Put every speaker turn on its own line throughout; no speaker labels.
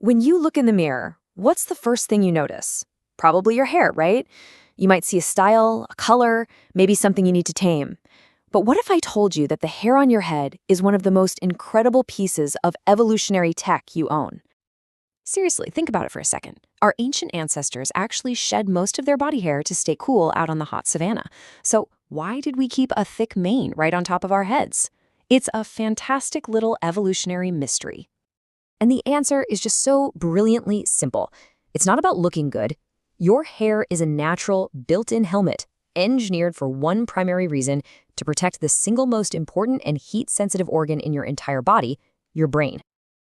When you look in the mirror, what's the first thing you notice? Probably your hair, right? You might see a style, a color, maybe something you need to tame. But what if I told you that the hair on your head is one of the most incredible pieces of evolutionary tech you own? Seriously, think about it for a second. Our ancient ancestors actually shed most of their body hair to stay cool out on the hot savanna. So why did we keep a thick mane right on top of our heads? It's a fantastic little evolutionary mystery. And the answer is just so brilliantly simple. It's not about looking good. Your hair is a natural, built-in helmet, engineered for one primary reason: to protect the single most important and heat-sensitive organ in your entire body, your brain.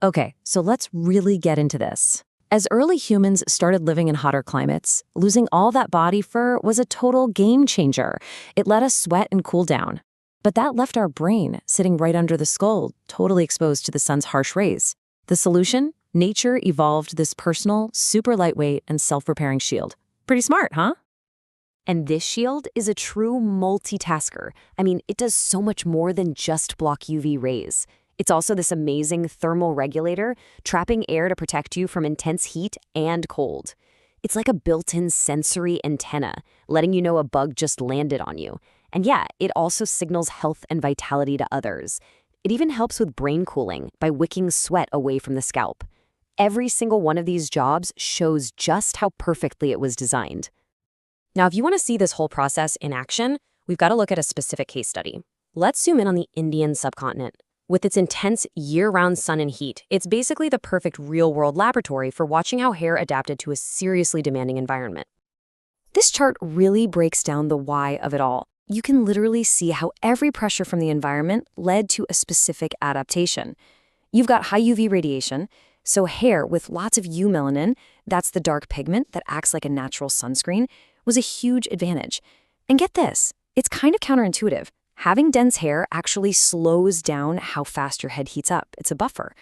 Okay, so let's really get into this. As early humans started living in hotter climates, losing all that body fur was a total game changer. It let us sweat and cool down. But that left our brain sitting right under the skull, totally exposed to the sun's harsh rays. The solution? Nature evolved this personal, super lightweight, and self-repairing shield. Pretty smart, huh? And this shield is a true multitasker. I mean, it does so much more than just block UV rays. It's also this amazing thermal regulator, trapping air to protect you from intense heat and cold. It's like a built-in sensory antenna, letting you know a bug just landed on you. And yeah, it also signals health and vitality to others. It even helps with brain cooling by wicking sweat away from the scalp. Every single one of these jobs shows just how perfectly it was designed. Now, if you want to see this whole process in action, we've got to look at a specific case study. Let's zoom in on the Indian subcontinent. With its intense year-round sun and heat, it's basically the perfect real-world laboratory for watching how hair adapted to a seriously demanding environment. This chart really breaks down the why of it all. You can literally see how every pressure from the environment led to a specific adaptation. You've got high UV radiation, so hair with lots of eumelanin, that's the dark pigment that acts like a natural sunscreen, was a huge advantage. And get this, it's kind of counterintuitive. Having dense hair actually slows down how fast your head heats up. It's a buffer.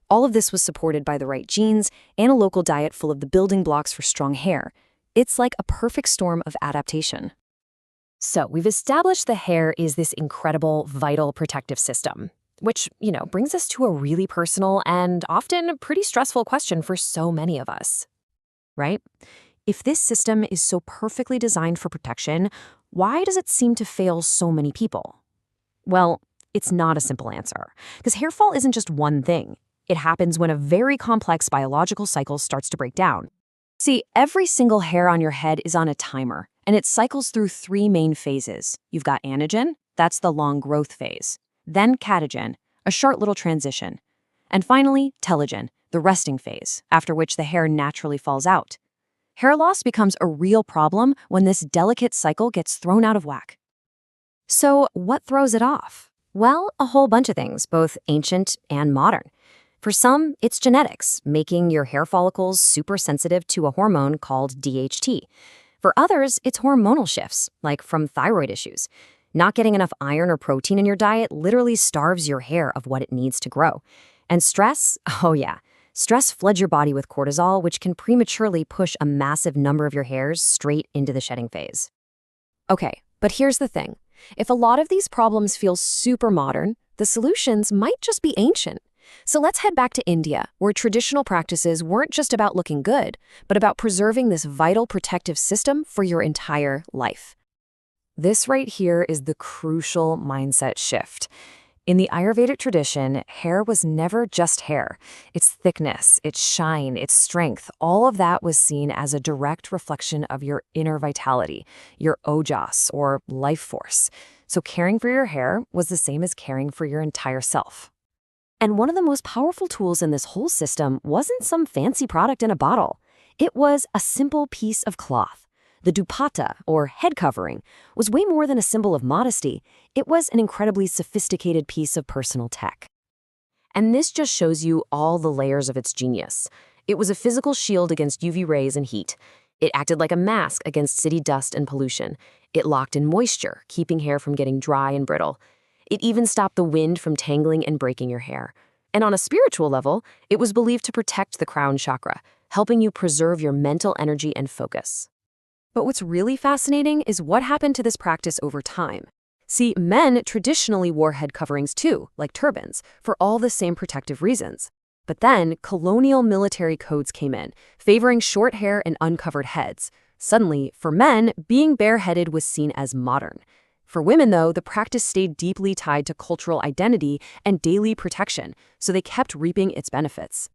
All of this was supported by the right genes and a local diet full of the building blocks for strong hair. It's like a perfect storm of adaptation. So we've established the hair is this incredible, vital protective system, which, brings us to a really personal and often pretty stressful question for so many of us, right? If this system is so perfectly designed for protection, why does it seem to fail so many people? Well, it's not a simple answer, because hair fall isn't just one thing. It happens when a very complex biological cycle starts to break down. See, every single hair on your head is on a timer, and it cycles through three main phases. You've got Anagen, that's the long growth phase. Then Catagen, a short little transition. And finally, Telogen, the resting phase, after which the hair naturally falls out. Hair loss becomes a real problem when this delicate cycle gets thrown out of whack. So what throws it off? Well, a whole bunch of things, both ancient and modern. For some, it's genetics, making your hair follicles super sensitive to a hormone called DHT. For others, it's hormonal shifts, like from thyroid issues. Not getting enough iron or protein in your diet literally starves your hair of what it needs to grow. And stress? Oh yeah. Stress floods your body with cortisol, which can prematurely push a massive number of your hairs straight into the shedding phase. Okay, but here's the thing. If a lot of these problems feel super modern, the solutions might just be ancient. So let's head back to India, where traditional practices weren't just about looking good, but about preserving this vital protective system for your entire life. This right here is the crucial mindset shift. In the Ayurvedic tradition, hair was never just hair. Its thickness, its shine, its strength, all of that was seen as a direct reflection of your inner vitality, your ojas, or life force. So caring for your hair was the same as caring for your entire self. And one of the most powerful tools in this whole system wasn't some fancy product in a bottle. It was a simple piece of cloth. The Dupatta, or head covering, was way more than a symbol of modesty. It was an incredibly sophisticated piece of personal tech. And this just shows you all the layers of its genius. It was a physical shield against UV rays and heat. It acted like a mask against city dust and pollution. It locked in moisture, keeping hair from getting dry and brittle. It even stopped the wind from tangling and breaking your hair. And on a spiritual level, it was believed to protect the crown chakra, helping you preserve your mental energy and focus. But what's really fascinating is what happened to this practice over time. See, men traditionally wore head coverings too, like turbans, for all the same protective reasons. But then colonial military codes came in, favoring short hair and uncovered heads. Suddenly, for men, being bareheaded was seen as modern. For women, though, the practice stayed deeply tied to cultural identity and daily protection, so they kept reaping its benefits.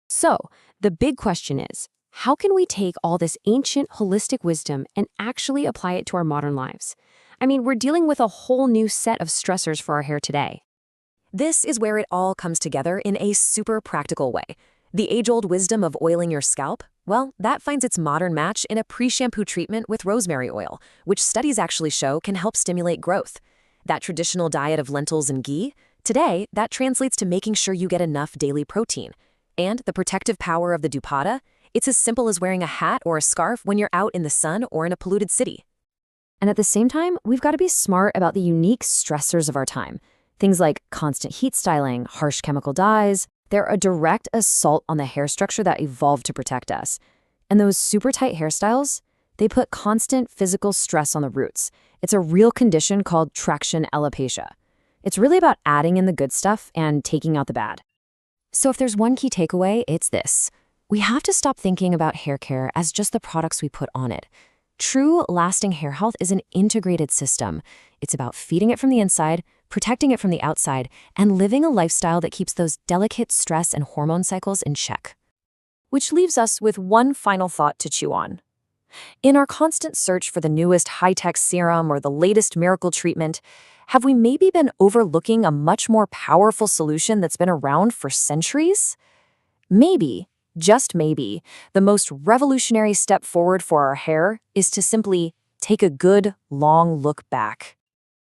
So, the big question is, how can we take all this ancient, holistic wisdom and actually apply it to our modern lives? I mean, we're dealing with a whole new set of stressors for our hair today. This is where it all comes together in a super practical way. The age-old wisdom of oiling your scalp, well, that finds its modern match in a pre-shampoo treatment with rosemary oil, which studies actually show can help stimulate growth. That traditional diet of lentils and ghee, today, that translates to making sure you get enough daily protein. And the protective power of the Dupatta, it's as simple as wearing a hat or a scarf when you're out in the sun or in a polluted city. And at the same time, we've got to be smart about the unique stressors of our time. Things like constant heat styling, harsh chemical dyes, they're a direct assault on the hair structure that evolved to protect us. And those super tight hairstyles, they put constant physical stress on the roots. It's a real condition called traction alopecia. It's really about adding in the good stuff and taking out the bad. So if there's one key takeaway, it's this. We have to stop thinking about hair care as just the products we put on it. True, lasting hair health is an integrated system. It's about feeding it from the inside, protecting it from the outside, and living a lifestyle that keeps those delicate stress and hormone cycles in check. Which leaves us with one final thought to chew on. In our constant search for the newest high-tech serum or the latest miracle treatment, have we maybe been overlooking a much more powerful solution that's been around for centuries? Maybe, just maybe, the most revolutionary step forward for our hair is to simply take a good, long look back.